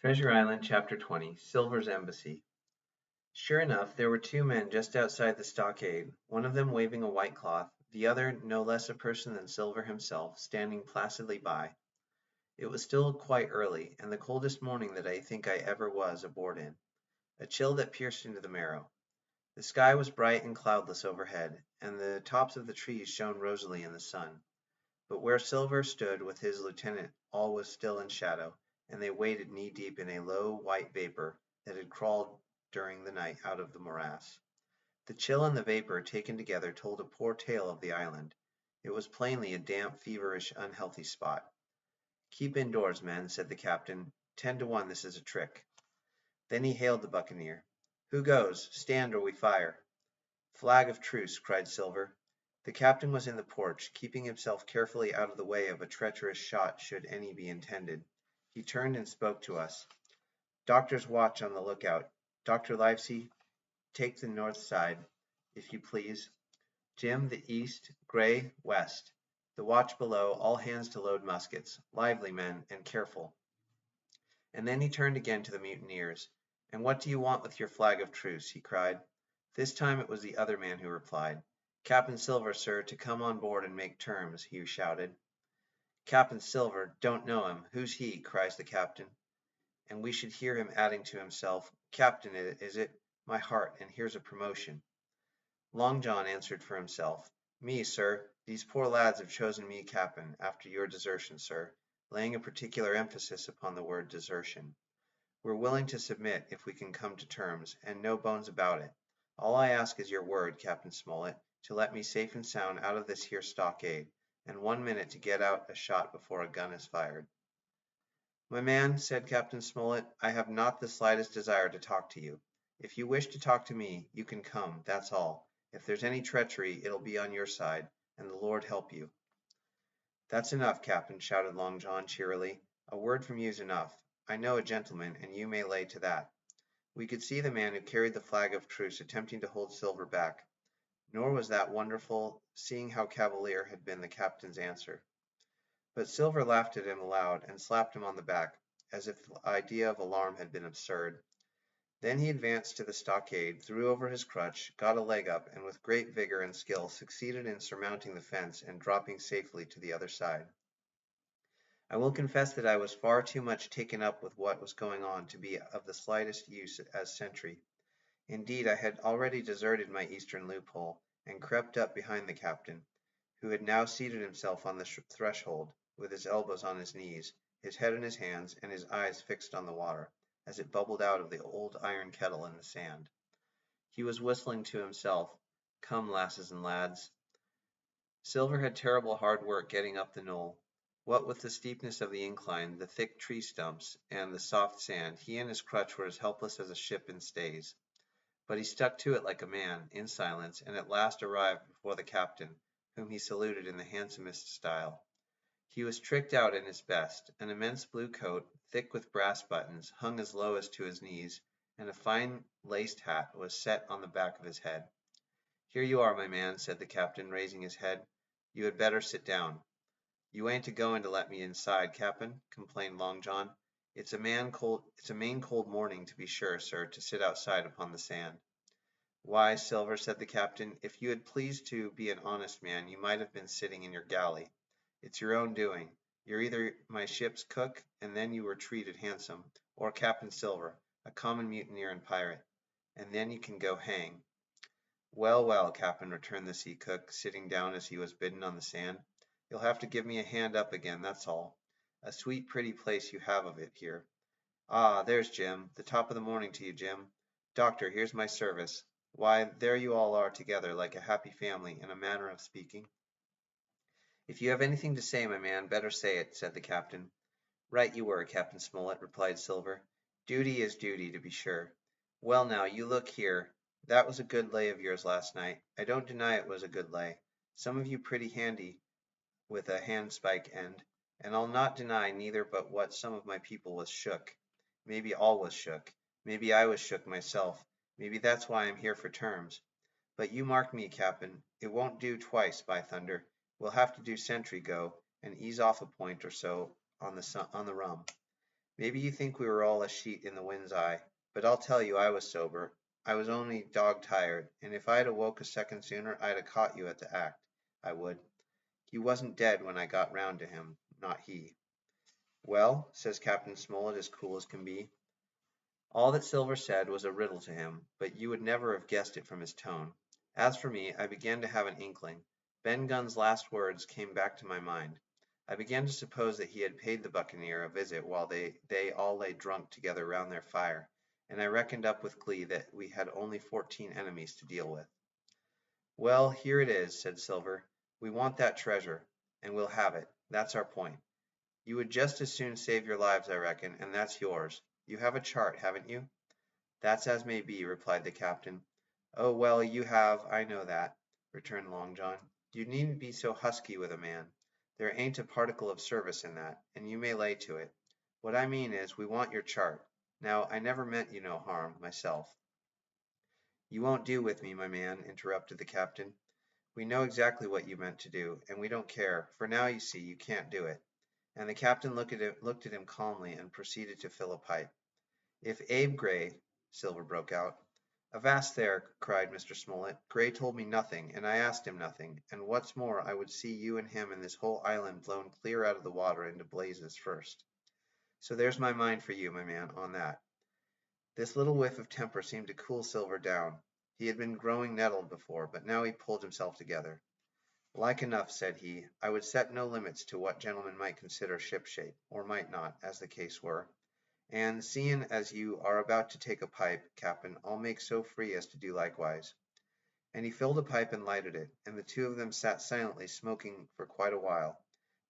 Treasure Island, Chapter 20, Silver's Embassy. Sure enough, there were two men just outside the stockade, one of them waving a white cloth, the other, no less a person than Silver himself, standing placidly by. It was still quite early, and the coldest morning that I think I ever was aboard in, a chill that pierced into the marrow. The sky was bright and cloudless overhead, and the tops of the trees shone rosily in the sun. But where Silver stood with his lieutenant all was still in shadow, and they waded knee-deep in a low, white vapor that had crawled during the night out of the morass. The chill and the vapor taken together told a poor tale of the island. It was plainly a damp, feverish, unhealthy spot. "Keep indoors, men," said the captain. 10 to 1 this is a trick." Then he hailed the buccaneer. "Who goes? Stand or we fire." "Flag of truce," cried Silver. The captain was in the porch, keeping himself carefully out of the way of a treacherous shot should any be intended. He turned and spoke to us. "Doctor's watch on the lookout. Dr. Livesey, take the north side, if you please. Jim, the east. Gray, west. The watch below, all hands to load muskets. Lively, men, and careful." And then he turned again to the mutineers. "And what do you want with your flag of truce?" he cried. This time it was the other man who replied. "Captain Silver, sir, to come on board and make terms," he shouted. "Captain Silver, don't know him. Who's he?" cries the captain. And we should hear him adding to himself, "Captain, is it? My heart, and here's a promotion." Long John answered for himself. "Me, sir. These poor lads have chosen me captain, after your desertion, sir," laying a particular emphasis upon the word desertion. "We're willing to submit, if we can come to terms, and no bones about it. All I ask is your word, Captain Smollett, to let me safe and sound out of this here stockade, and 1 minute to get out a shot before a gun is fired." "My man," said Captain Smollett, "I have not the slightest desire to talk to you. If you wish to talk to me, you can come, that's all. If there's any treachery, it'll be on your side, and the Lord help you." "That's enough, Captain," shouted Long John cheerily. "A word from you's enough. I know a gentleman, and you may lay to that." We could see the man who carried the flag of truce attempting to hold Silver back. Nor was that wonderful, seeing how cavalier had been the captain's answer. But Silver laughed at him aloud, and slapped him on the back, as if the idea of alarm had been absurd. Then he advanced to the stockade, threw over his crutch, got a leg up, and with great vigor and skill succeeded in surmounting the fence and dropping safely to the other side. I will confess that I was far too much taken up with what was going on to be of the slightest use as sentry. Indeed, I had already deserted my eastern loophole, and crept up behind the captain, who had now seated himself on the threshold, with his elbows on his knees, his head in his hands, and his eyes fixed on the water, as it bubbled out of the old iron kettle in the sand. He was whistling to himself, "Come, lasses and lads." Silver had terrible hard work getting up the knoll. What with the steepness of the incline, the thick tree stumps, and the soft sand, he and his crutch were as helpless as a ship in stays. But he stuck to it like a man, in silence, and at last arrived before the captain, whom he saluted in the handsomest style. He was tricked out in his best. An immense blue coat, thick with brass buttons, hung as low as to his knees, and a fine laced hat was set on the back of his head. "Here you are, my man," said the captain, raising his head. "You had better sit down." "You ain't a-going to let me inside, cap'n," complained Long John. It's a main cold morning, to be sure, sir, to sit outside upon the sand." "Why, Silver," said the captain, "if you had pleased to be an honest man, you might have been sitting in your galley. It's your own doing. You're either my ship's cook, and then you were treated handsome, or Captain Silver, a common mutineer and pirate, and then you can go hang." "Well, well, cap'n," returned the sea cook, sitting down as he was bidden on the sand. "You'll have to give me a hand up again, that's all. A sweet pretty place you have of it here. Ah, there's Jim. The top of the morning to you, Jim. Doctor, here's my service. Why, there you all are together like a happy family, in a manner of speaking." "If you have anything to say, my man, better say it," said the captain. "Right you were, Captain Smollett," replied Silver. "Duty is duty, to be sure. Well now, you look here. That was a good lay of yours last night. I don't deny it was a good lay. Some of you pretty handy with a handspike end, and I'll not deny neither but what some of my people was shook. Maybe all was shook. Maybe I was shook myself. Maybe that's why I'm here for terms. But you mark me, cap'n, it won't do twice, by thunder. We'll have to do sentry go, and ease off a point or so on the rum. Maybe you think we were all a sheet in the wind's eye, but I'll tell you I was sober. I was only dog-tired, and if I'd awoke a second sooner I'd have caught you at the act. I would. He wasn't dead when I got round to him, not he. Well, says Captain Smollett as cool as can be. All that Silver said was a riddle to him, but you would never have guessed it from his tone. As for me, I began to have an inkling. Ben Gunn's last words came back to my mind. I began to suppose that he had paid the buccaneer a visit while they all lay drunk together round their fire, and I reckoned up with glee that we had only 14 enemies to deal with. Well, here it is, said Silver. We want that treasure, and we'll have it. That's our point. You would just as soon save your lives, I reckon, and that's yours. You have a chart, haven't you? That's as may be, replied the captain. Oh, well, you have, I know that, returned Long John. You needn't be so husky with a man. There ain't a particle of service in that, and you may lay to it. What I mean is, we want your chart. Now, I never meant you no harm, myself. You won't do with me, my man, interrupted the captain. We know exactly what you meant to do, and we don't care, for now you see you can't do it. And the captain looked at him calmly and proceeded to fill a pipe. If Abe Gray, Silver broke out. Avast there, cried Mr. Smollett. Gray told me nothing, and I asked him nothing, and what's more, I would see you and him and this whole island blown clear out of the water into blazes first. So there's my mind for you, my man, on that. This little whiff of temper seemed to cool Silver down. He had been growing nettled before, but now he pulled himself together. Like enough, said he. I would set no limits to what gentlemen might consider shipshape, or might not, as the case were. And seein' as you are about to take a pipe, cap'n, I'll make so free as to do likewise. And he filled a pipe and lighted it, and the two of them sat silently smoking for quite a while,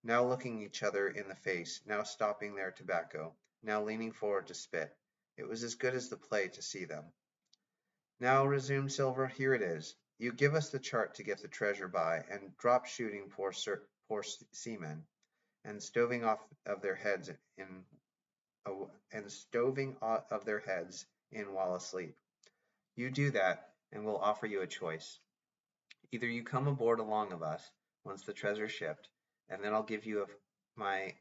now looking each other in the face, now stopping their tobacco, now leaning forward to spit. It was as good as the play to see them. Now, resumed Silver, here it is. You give us the chart to get the treasure by, and drop shooting poor seamen, and stoving off of their heads in while asleep. You do that, and we'll offer you a choice. Either you come aboard along of us, once the treasure's shipped, and then I'll give you my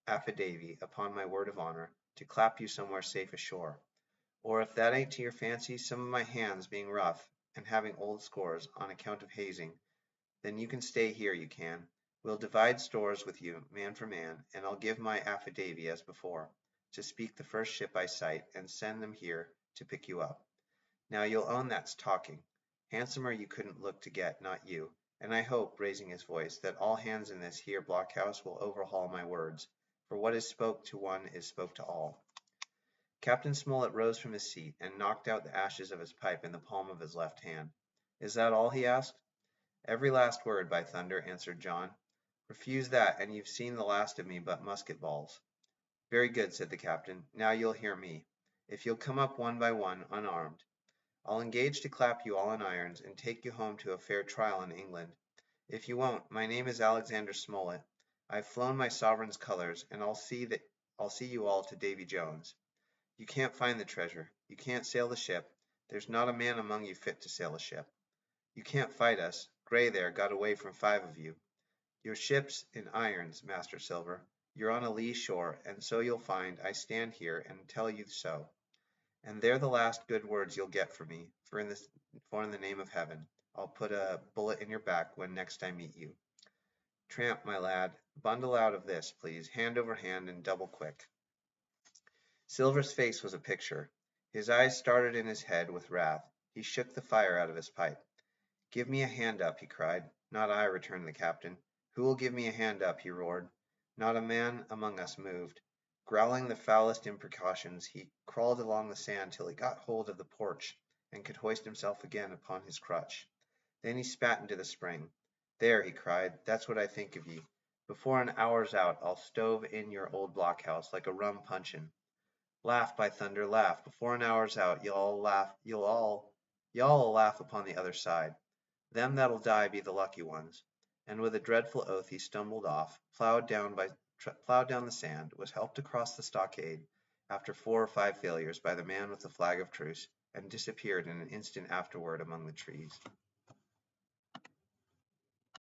affidavy, upon my word of honor, to clap you somewhere safe ashore. Or if that ain't to your fancy, some of my hands being rough, and having old scores, on account of hazing, then you can stay here, you can. We'll divide stores with you, man for man, and I'll give my affidavy as before, to speak the first ship I sight, and send them here to pick you up. Now you'll own that's talking. Handsomer you couldn't look to get, not you, and I hope, raising his voice, that all hands in this here blockhouse will overhaul my words, for what is spoke to one is spoke to all. Captain Smollett rose from his seat, and knocked out the ashes of his pipe in the palm of his left hand. Is that all? He asked. Every last word, by thunder, answered John. Refuse that, and you've seen the last of me but musket balls. Very good, said the captain. Now you'll hear me. If you'll come up one by one, unarmed, I'll engage to clap you all in irons, and take you home to a fair trial in England. If you won't, my name is Alexander Smollett. I've flown my sovereign's colors, and I'll see you all to Davy Jones. You can't find the treasure. You can't sail the ship. There's not a man among you fit to sail a ship. You can't fight us. Gray there got away from 5 of you. Your ship's in irons, Master Silver. You're on a lee shore, and so you'll find I stand here and tell you so. And they're the last good words you'll get from me, for in the name of heaven, I'll put a bullet in your back when next I meet you. Tramp, my lad, bundle out of this, please, hand over hand and double quick. Silver's face was a picture. His eyes started in his head with wrath. He shook the fire out of his pipe. Give me a hand up, he cried. Not I, returned the captain. Who will give me a hand up? He roared. Not a man among us moved. Growling the foulest imprecations, he crawled along the sand till he got hold of the porch and could hoist himself again upon his crutch. Then he spat into the spring. There, he cried, that's what I think of ye. Before an hour's out, I'll stove in your old blockhouse like a rum puncheon. Laugh, by thunder, laugh. Before an hour's out, y'all'll laugh upon the other side. Them that'll die be the lucky ones. And with a dreadful oath he stumbled off, ploughed down the sand, was helped across the stockade after 4 or 5 failures by the man with the flag of truce, and disappeared in an instant afterward among the trees.